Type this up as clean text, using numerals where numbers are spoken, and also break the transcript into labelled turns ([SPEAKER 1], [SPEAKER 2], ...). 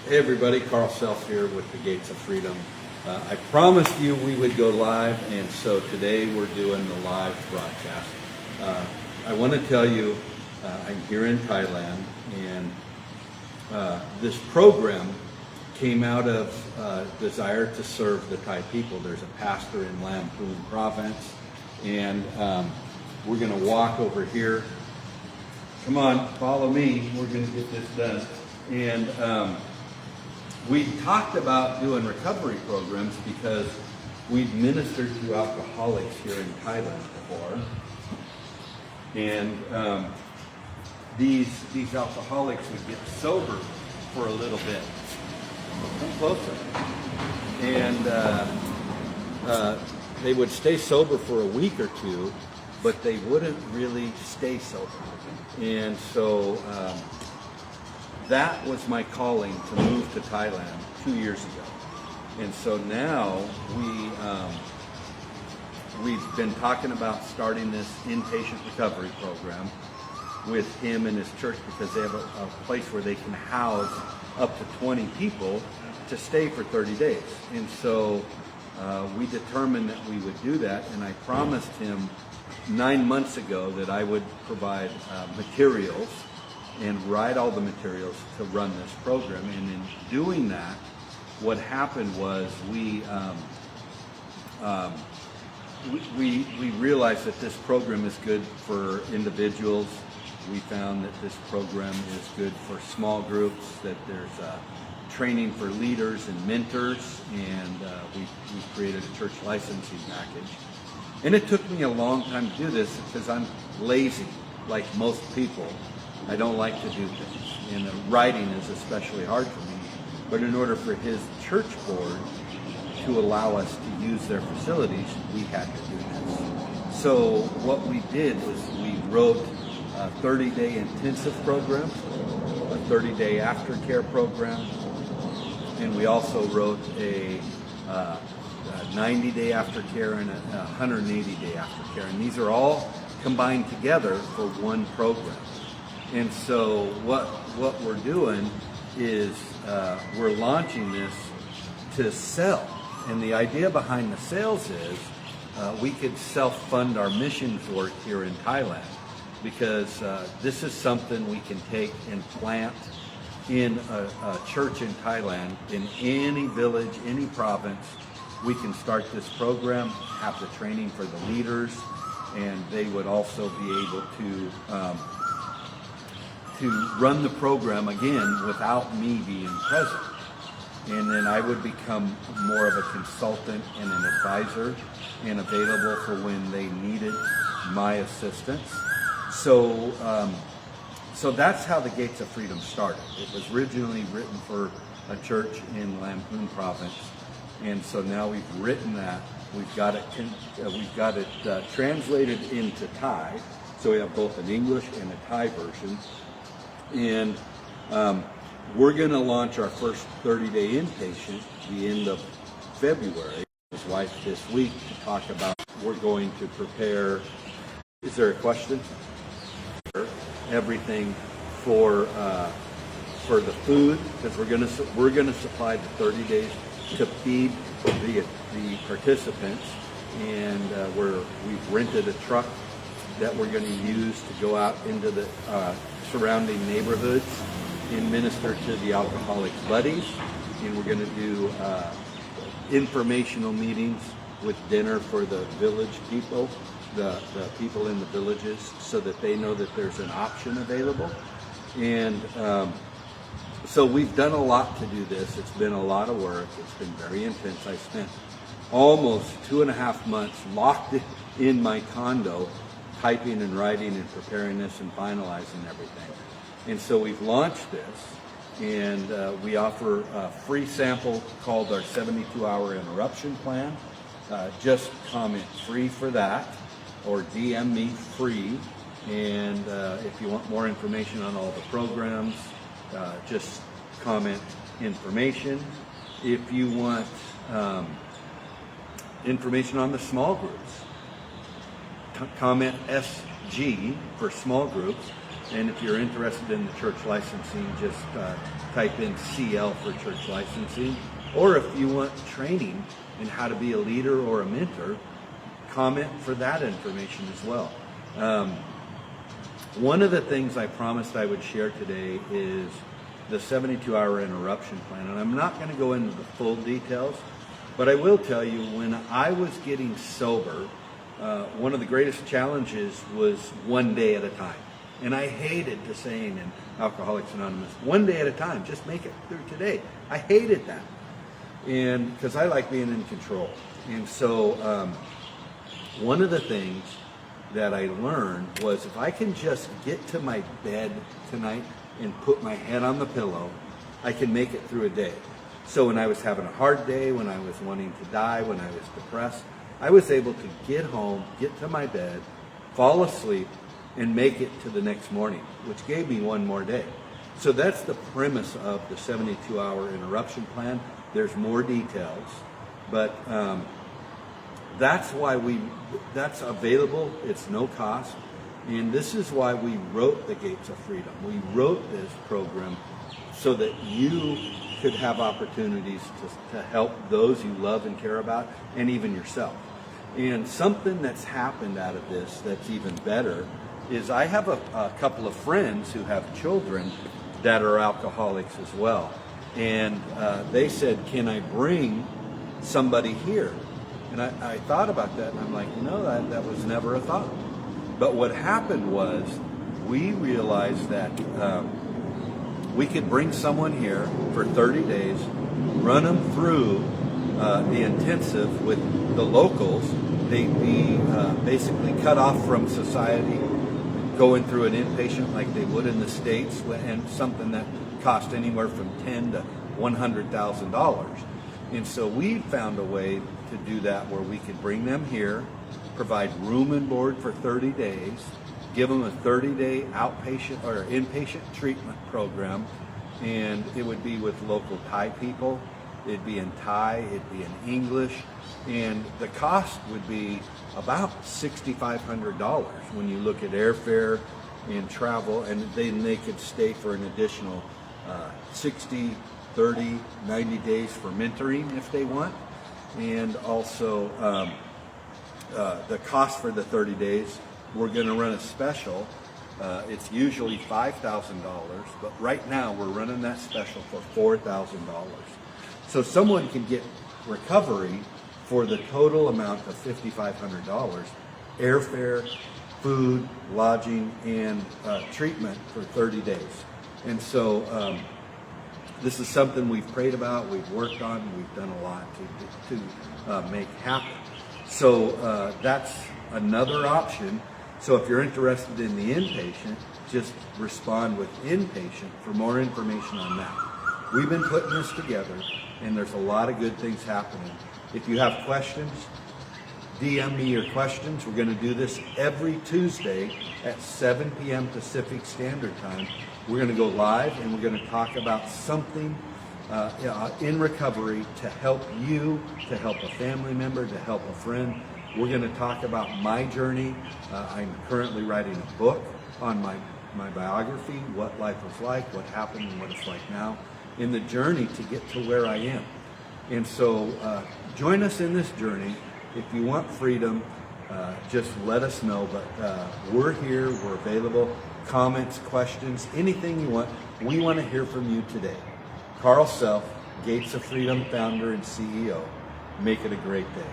[SPEAKER 1] Hey everybody, Carl Self here with the Gates of Freedom. I promised you we would go live, and so today we're doing the live broadcast. I want to tell you, I'm here in Thailand, and this program came out of desire to serve the Thai people. There's a pastor in Lamphun province, and we're going to walk over here. Come on, follow me. We're going to get this done. And we talked about doing recovery programs because we've ministered to alcoholics here in Thailand before. And these alcoholics would get sober for a little bit. Come closer. And they would stay sober for a week or two, but they wouldn't really stay sober. And so that was my calling to move to Thailand 2 years ago. And so now we've been talking about starting this inpatient recovery program with him and his church because they have a place where they can house up to 20 people to stay for 30 days. And so we determined that we would do that, and I promised him 9 months ago that I would provide materials and write all the materials to run this program. And in doing that, what happened was we realized that this program is good for individuals. We found that this program is good for small groups, that there's training for leaders and mentors, and we created a church licensing package. And it took me a long time to do this because I'm lazy, like most people. I don't like to do things, and writing is especially hard for me. But in order for his church board to allow us to use their facilities, we had to do this. So what we did was we wrote a 30-day intensive program, a 30-day aftercare program, and we also wrote a 90-day aftercare and a 180-day aftercare. And these are all combined together for one program. And so what we're doing is we're launching this to sell. And the idea behind the sales is we could self-fund our missions work here in Thailand, because this is something we can take and plant in a church in Thailand, in any village, any province. We can start this program, have the training for the leaders, and they would also be able to run the program again without me being present. And then I would become more of a consultant and an advisor and available for when they needed my assistance. So that's how the Gates of Freedom started. It was originally written for a church in Lamphun province. And so now we've written that. We've got it translated into Thai. So we have both an English and a Thai version. And we're going to launch our first 30-day inpatient the end of February. His wife this week to talk about. We're going to prepare. Is there a question? Everything for the food, because we're gonna supply the 30 days to feed the participants, and we've rented a truck that we're going to use to go out into the surrounding neighborhoods and minister to the alcoholics' buddies. And we're going to do informational meetings with dinner for the village people, the people in the villages, so that they know that there's an option available. And so we've done a lot to do this. It's been a lot of work. It's been very intense. I spent almost 2.5 months locked in my condo, typing and writing and preparing this and finalizing everything. And so we've launched this, and we offer a free sample called our 72-hour interruption plan. Just comment free for that, or DM me free. And if you want more information on all the programs, just comment information. If you want information on the small groups, comment SG for small groups. And if you're interested in the church licensing, just type in CL for church licensing. Or if you want training in how to be a leader or a mentor, comment for that information as well. One of the things I promised I would share today is the 72-hour interruption plan. And I'm not going to go into the full details, but I will tell you, when I was getting sober, one of the greatest challenges was one day at a time. And I hated the saying in Alcoholics Anonymous, one day at a time, just make it through today. I hated that. And because I like being in control. And so one of the things that I learned was, if I can just get to my bed tonight and put my head on the pillow, I can make it through a day. So when I was having a hard day, when I was wanting to die, when I was depressed, I was able to get home, get to my bed, fall asleep, and make it to the next morning, which gave me one more day. So that's the premise of the 72-hour interruption plan. There's more details, but that's why that's available. It's no cost. And this is why we wrote the Gates of Freedom. We wrote this program so that you could have opportunities to help those you love and care about, and even yourself. And something that's happened out of this that's even better is I have a couple of friends who have children that are alcoholics as well. And they said, can I bring somebody here? And I thought about that, and I'm like, that was never a thought. But what happened was, we realized that we could bring someone here for 30 days, run them through the intensive with the locals. They'd be basically cut off from society, going through an inpatient like they would in the States, and something that cost anywhere from $10,000 to $100,000. And so we found a way to do that where we could bring them here, provide room and board for 30 days, give them a 30-day outpatient or inpatient treatment program, and it would be with local Thai people. It'd be in Thai, it'd be in English, and the cost would be about $6,500 when you look at airfare and travel, and then they could stay for an additional 60, 30, 90 days for mentoring if they want. And also the cost for the 30 days, we're going to run a special. It's usually $5,000, but right now we're running that special for $4,000. So someone can get recovery for the total amount of $5,500, airfare, food, lodging, and treatment for 30 days. And so this is something we've prayed about, we've worked on, we've done a lot to make happen. So that's another option. So if you're interested in the inpatient, just respond with inpatient for more information on that. We've been putting this together, and there's a lot of good things happening. If you have questions, DM me your questions. We're going to do this every Tuesday at 7 p.m. Pacific Standard Time. We're going to go live, and we're going to talk about something in recovery to help you, to help a family member, to help a friend. We're going to talk about my journey. I'm currently writing a book on my biography, what life was like, what happened, and what it's like now, in the journey to get to where I am. And so join us in this journey. If you want freedom, just let us know. But we're here, we're available. Comments, questions, anything you want. We want to hear from you today. Carl Self, Gates of Freedom founder and CEO. Make it a great day.